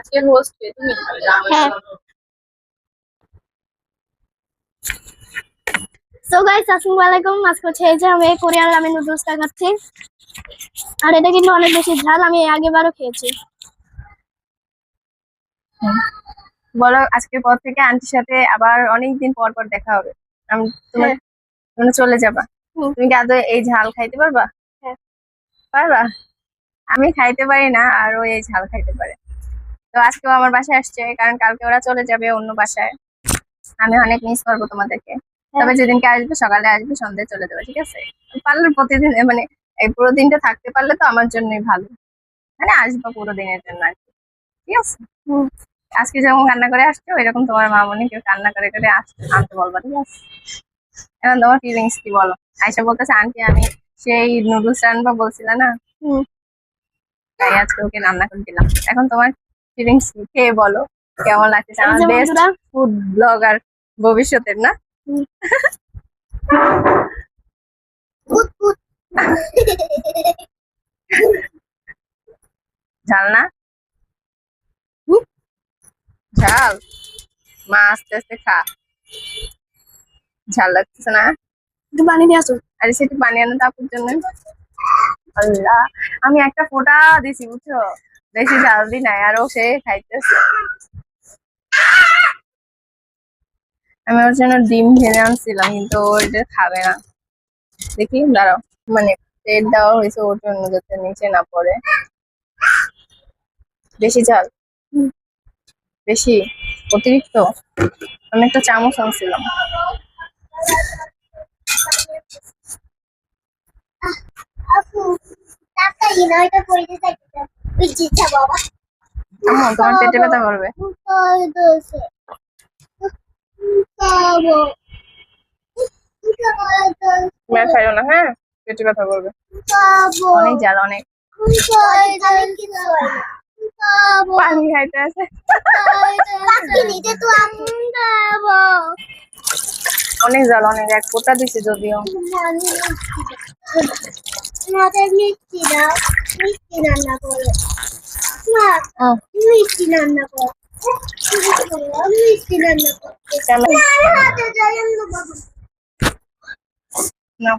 আজকের হোস্ট কে তুমি? হ্যাঁ। সো গাইস আসসালামু আলাইকুম। আজকে হচ্ছে এই যে আমি কোরিয়ান রামেন নুডলসটা খাচ্ছি, আর এটা কিন্তু অনেক বেশি ঝাল। আমি আগেবারও খেয়েছি। বলো, আজকের পর থেকে আন্টির সাথে আবার অনেকদিন পর পর দেখা হবে। আমি তোমার হ্যাঁ। তুমি চলে যাবা। হুম। তুমি কি আদৌ এই ঝাল খাইতে পারবা? হ্যাঁ। পারবা? আমি খাইতে পারি না, আর ও এই ঝাল খাইতে পারে। তো আজকেও আমার বাসায় আসছে, কারণ কালকে ওরা চলে যাবে অন্য বাসায়। আমি অনেক মিস করবো তোমাদেরকে। তবে যেদিনকে আসবে সকালে আসবে, সন্ধ্যায় চলে যাবে, ঠিক আছে? পারলে প্রতিদিন, মানে এই পুরো দিনটা থাকতে পারলে তো আমার জন্যই ভালো। মানে আসবা পুরো দিনের জন্য আর কি, ঠিক আছে? আজকে যেমন কান্না করে আসছো, এরকম তোমার মা মনে কেউ কান্না করে করে আনতে বলবা, ঠিক আছে? এখন তোমার ফিলিংস কি বলো? আয়সা বলতেছে আন্টি আমি সেই নুডলস রান্না বলছিল না, তাই আজকে ওকে রান্না করে দিলাম। এখন তোমার ফিলিংস খেয়ে বলো কেমন লাগতেছে? আমার বেস্ট ফুড ব্লগার ভবিষ্যতের, না? ঝাল না? ঝাল? মা আস্তে আস্তে খা। ঝাল লাগতেছে না? একটু পানি নিয়ে আসো। আরে সেটা পানি আনো তাপুর জন্য। আল্লাহ, আমি একটা ফোঁটা দিছি বুঝছো, বেশি ঝাল দি নাই, আর ও সে খাইতেছে। আমি ওর জন্য ডিম ভেজে আনছিলাম, কিন্তু ও এটা খাবে না। দেখি দাঁড়াও, মানে প্লেট দেওয়া হয়েছে ওর জন্য যাতে নিচে না পড়ে। বেশি ঝাল? বেশি? অতিরিক্ত? আমি একটা চামচ আনছিলাম। তোমার পেটে ব্যথা করবে। তুমি খাইও না, হ্যাঁ? পেটে ব্যথা করবে। অনেক ঝাল, অনেক। পানি খাইতে আছে। অনেক ঝাল, অনেক। এক ফোঁটা দিছি যদিও। মিষ্টি রান্না করে মিষ্টি রান্না কর মিষ্টি রান্না কর। নাও,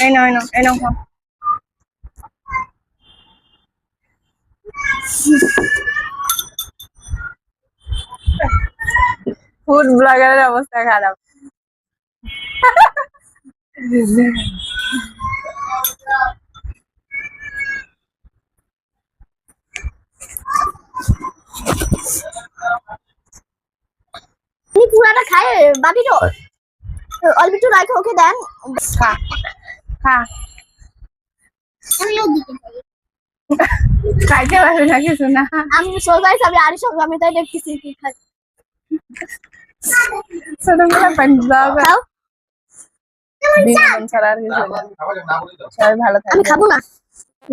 এই নাও, এই নাও, এই নাও, খাও। ফুড ব্লগারের অবস্থা খারাপ। পুরাটা খায় বাকিটা অল্প একটু রাখে ওকে দেন। খা, খা। খাইতে পারবে না কিছু না। আমি সোজাইছি, আমি আরি সঙ্গে আমি তাই দেখতেছি কি খাই। ছোটবেলা পাঞ্জাব খাও। বিনোদন ছাড়া আর কিছু না। সবাই ভালো আমি থাকবে, খাবো না।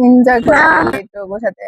এনজয় করবে একটু বসাতে।